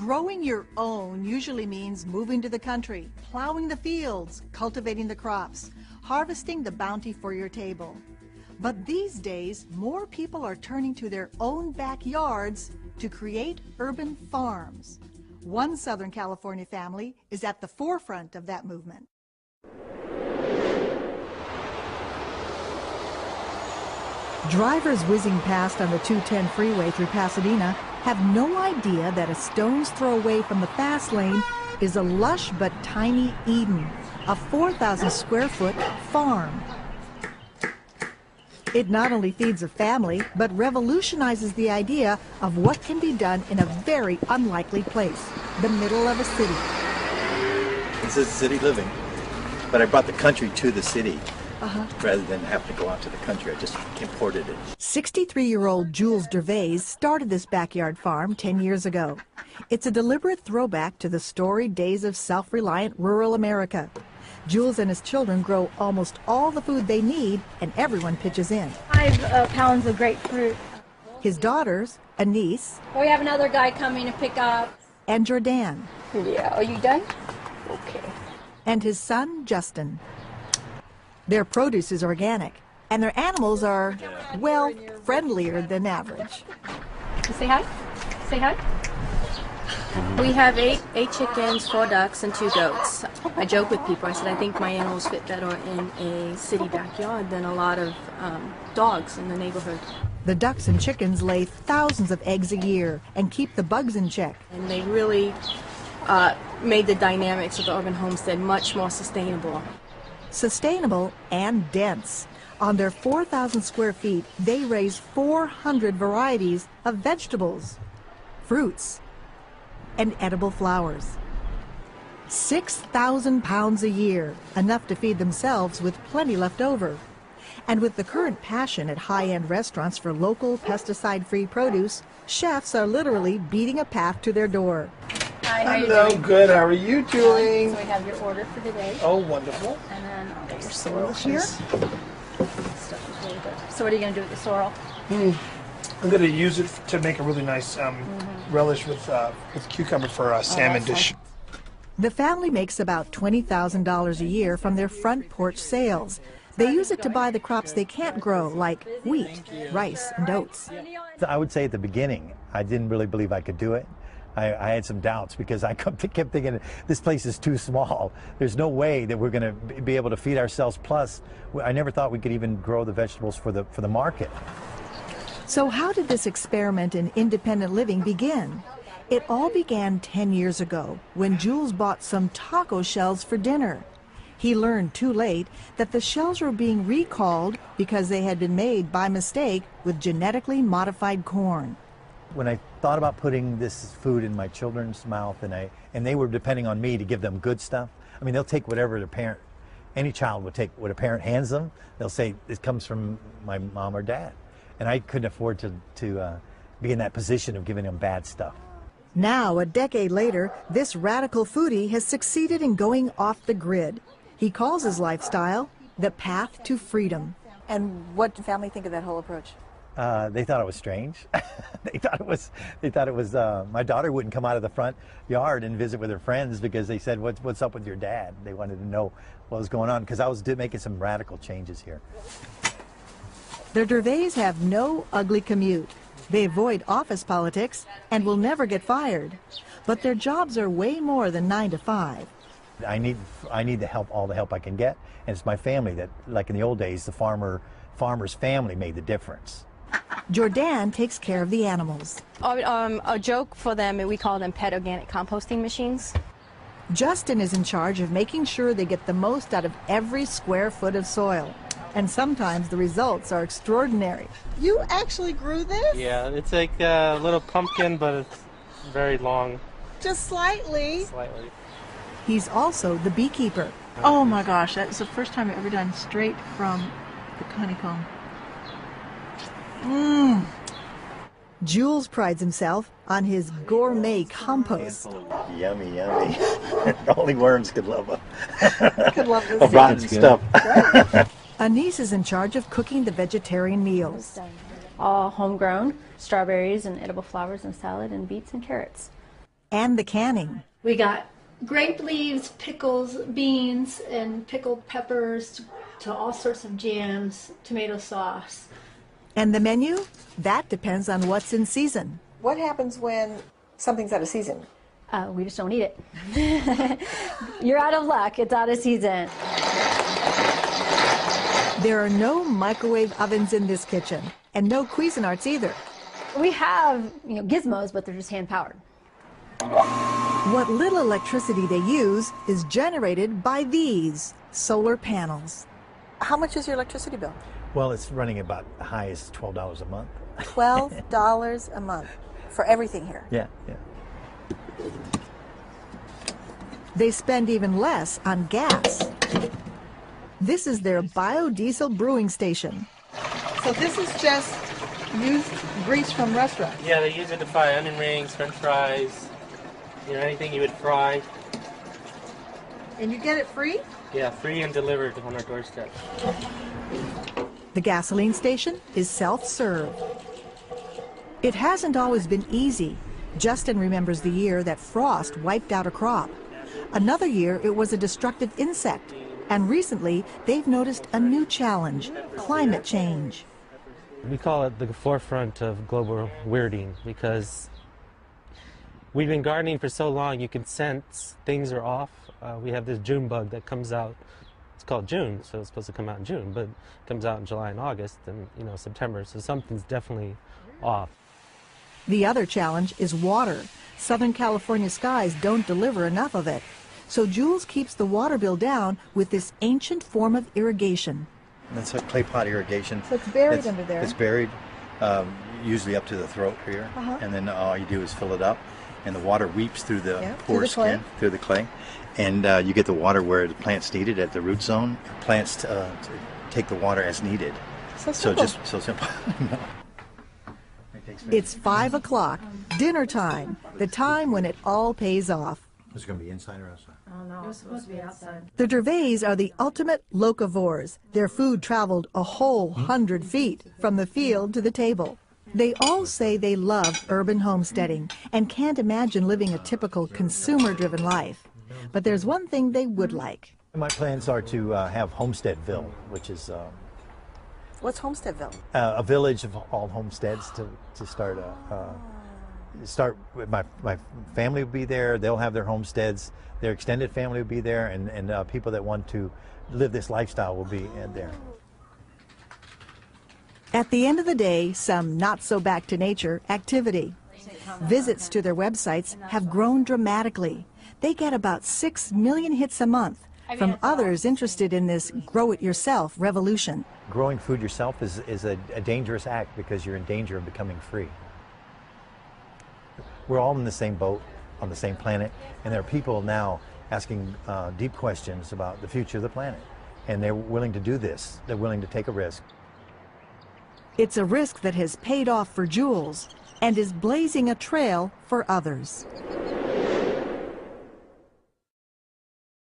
Growing your own usually means moving to the country, plowing the fields, cultivating the crops, harvesting the bounty for your table. But these days, more people are turning to their own backyards to create urban farms. One Southern California family is at the forefront of that movement. Drivers whizzing past on the 210 freeway through Pasadena have no idea that a stone's throw away from the fast lane is a lush but tiny Eden, a 4,000 square foot farm. It not only feeds a family, but revolutionizes the idea of what can be done in a very unlikely place, the middle of a city. This is city living, but I brought the country to the city. Rather than have to go out to the country, I just imported it. 63-year-old Jules Gervais started this backyard farm 10 years ago. It's a deliberate throwback to the storied days of self-reliant rural America. Jules and his children grow almost all the food they need, and everyone pitches in. 5 pounds of grapefruit. His daughters, Anise. We have another guy coming to pick up. And Jordan. Yeah, are you done? Okay. And his son, Justin. Their produce is organic, and their animals are, well, friendlier than average. Say hi. Say hi. We have eight chickens, 4 ducks, and 2 goats. I joke with people. I said I think my animals fit better in a city backyard than a lot of dogs in the neighborhood. The ducks and chickens lay thousands of eggs a year and keep the bugs in check. And they really made the dynamics of the urban homestead much more sustainable. Sustainable and dense. On their 4,000 square feet, they raise 400 varieties of vegetables, fruits, and edible flowers. 6,000 pounds a year, enough to feed themselves with plenty left over. And with the current passion at high-end restaurants for local pesticide-free produce, chefs are literally beating a path to their door. Hi, how Hello, you doing? good. How are you doing? So we have your order for today. Oh, wonderful. And then I'll get your sorrel here. Stuff is really good. So what are you going to do with the sorrel? I'm going to use it to make a really nice relish with cucumber for a salmon dish. The family makes about $20,000 a year from their front porch sales. They use it to buy the crops they can't grow, like wheat, rice, and oats. I would say at the beginning, I didn't really believe I could do it. I had some doubts because I kept thinking, this place is too small. There's no way that we're going to be able to feed ourselves. Plus, I never thought we could even grow the vegetables for the market. So how did this experiment in independent living begin? It all began 10 years ago when Jules bought some taco shells for dinner. He learned too late that the shells were being recalled because they had been made by mistake with genetically modified corn. When I thought about putting this food in my children's mouth, and they were depending on me to give them good stuff. I mean, they'll take whatever the parent, any child would take what a parent hands them. They'll say it comes from my mom or dad, and I couldn't afford to be in that position of giving them bad stuff. Now, a decade later, this radical foodie has succeeded in going off the grid. He calls his lifestyle the path to freedom. And what did the family think of that whole approach? They thought it was strange. They thought it was. My daughter wouldn't come out of the front yard and visit with her friends because they said, "What's up with your dad?" They wanted to know what was going on because I was making some radical changes here. The Gervais have no ugly commute. They avoid office politics and will never get fired. But their jobs are way more than 9 to 5. I need the help, all the help I can get, and it's my family that, like in the old days, the farmer's family made the difference. Jordan takes care of the animals. A joke for them, we call them pet organic composting machines. Justin is in charge of making sure they get the most out of every square foot of soil. And sometimes the results are extraordinary. You actually grew this? Yeah, it's like a little pumpkin, but it's very long. Just slightly. Slightly. He's also the beekeeper. Oh my gosh, that's the first time I've ever done straight from the honeycomb. Jules prides himself on his gourmet compost. Yummy, yummy. Only worms could love them. Could love this. Rotten stuff. Anise is in charge of cooking the vegetarian meals. All homegrown, strawberries and edible flowers and salad and beets and carrots. and the canning. We got grape leaves, pickles, beans, and pickled peppers to all sorts of jams, tomato sauce. And the menu? That depends on what's in season. What happens when something's out of season? We just don't eat it. You're out of luck. It's out of season. There are no microwave ovens in this kitchen, and no Cuisinarts either. We have, gizmos, but they're just hand powered. What little electricity they use is generated by these solar panels. How much is your electricity bill? Well, it's running about the high as $12 a month. $12 a month for everything here. Yeah. They spend even less on gas. This is their biodiesel brewing station. So this is just used grease from restaurants. Yeah, they use it to fry onion rings, french fries, anything you would fry. And you get it free? Yeah, free and delivered on our doorstep. The gasoline station is self-serve. It hasn't always been easy. Justin remembers the year that frost wiped out a crop. Another year, it was a destructive insect. And recently, they've noticed a new challenge, climate change. We call it the forefront of global weirding because we've been gardening for so long, you can sense things are off. We have this June bug that comes out. It's called June, so it's supposed to come out in June, but it comes out in July and August and September, so something's definitely off. The other challenge is water. Southern California skies don't deliver enough of it. So Jules keeps the water bill down with this ancient form of irrigation. That's a clay pot irrigation. So it's buried under there. It's buried, usually up to the throat here, and then all you do is fill it up, and the water weeps through the poor skin, through the clay, and you get the water where the plants need it at the root zone. Plants to take the water as needed. So just so simple. It's 5 o'clock, dinner time, the time when it all pays off. Is it going to be inside or outside? Oh, no, it's supposed to be outside. The Dervays are the ultimate locavores. Their food traveled a whole 100 feet from the field to the table. They all say they love urban homesteading and can't imagine living a typical consumer-driven life. But there's one thing they would like. My plans are to have Homesteadville, which is What's Homesteadville? a village of all homesteads to start with. My family will be there. They'll have their homesteads. Their extended family will be there, and people that want to live this lifestyle will be there. At the end of the day, some not-so-back-to-nature activity. Visits to their websites have grown dramatically. They get about 6 million hits a month from others interested in this grow-it-yourself revolution. Growing food yourself is a dangerous act because you're in danger of becoming free. We're all in the same boat, on the same planet, and there are people now asking deep questions about the future of the planet. And they're willing to do this. They're willing to take a risk. It's a risk that has paid off for Jules and is blazing a trail for others.